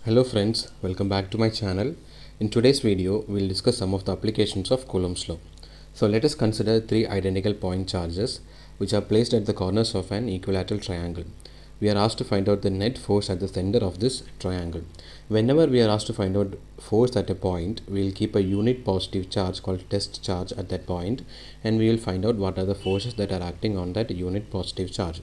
Hello friends, welcome back to my channel. In today's video, we'll discuss some of the applications of Coulomb's law. So let us consider three identical point charges which are placed at the corners of an equilateral triangle. We are asked to find out the net force at the center of this triangle. Whenever we are asked to find out force at a point, we will keep a unit positive charge called test charge at that point, and we will find out what are the forces that are acting on that unit positive charge.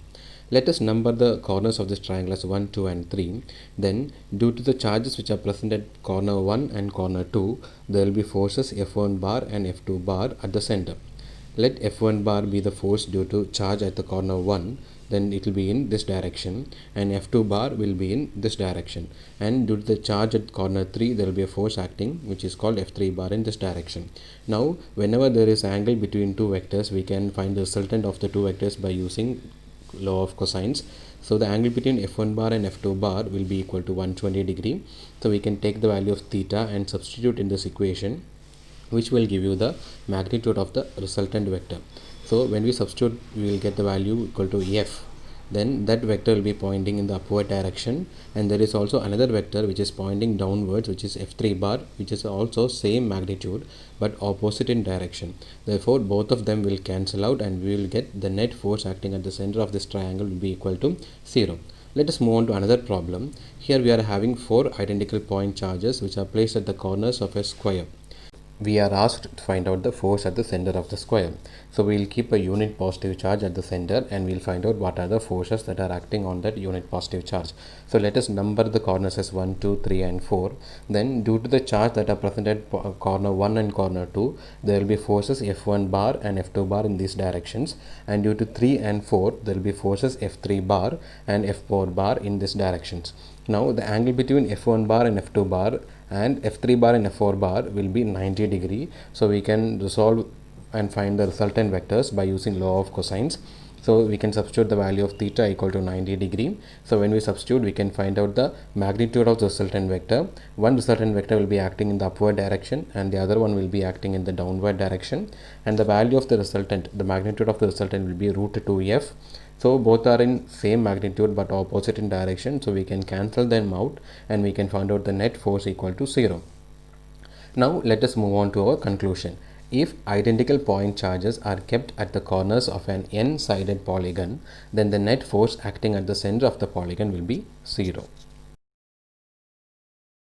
Let us number the corners of this triangle as 1, 2 and 3. Then due to the charges which are present at corner 1 and corner 2, there will be forces F1 bar and F2 bar at the center. Let F1 bar be the force due to charge at the corner 1, then it will be in this direction, and F2 bar will be in this direction. And due to the charge at corner 3, there will be a force acting which is called F3 bar in this direction. Now whenever there is angle between two vectors, we can find the resultant of the two vectors by using law of cosines. So the angle between F1 bar and F2 bar will be equal to 120 degree. So we can take the value of theta and substitute in this equation, which will give you the magnitude of the resultant vector. So when we substitute, we will get the value equal to F. Then that vector will be pointing in the upward direction, and there is also another vector which is pointing downwards, which is F3 bar, which is also same magnitude but opposite in direction. Therefore both of them will cancel out, and we will get the net force acting at the center of this triangle will be equal to 0. Let us move on to another problem. Here we are having four identical point charges which are placed at the corners of a square. We are asked to find out the force at the center of the square. So we will keep a unit positive charge at the center, and we will find out what are the forces that are acting on that unit positive charge. So let us number the corners as 1, 2, 3 and 4. Then due to the charge that are present at corner 1 and corner 2, there will be forces F1 bar and F2 bar in these directions, and due to 3 and 4, there will be forces F3 bar and F4 bar in these directions. Now the angle between F1 bar and F2 bar and F3 bar and F4 bar will be 90 degree. So we can resolve and find the resultant vectors by using law of cosines. So we can substitute the value of theta equal to 90 degree. So when we substitute, we can find out the magnitude of the resultant vector. One resultant vector will be acting in the upward direction, and the other one will be acting in the downward direction. And the value of the resultant, the magnitude of the resultant will be root 2f. So both are in same magnitude but opposite in direction. So we can cancel them out, and we can find out the net force equal to 0. Now let us move on to our conclusion. If identical point charges are kept at the corners of an n-sided polygon, then the net force acting at the center of the polygon will be 0.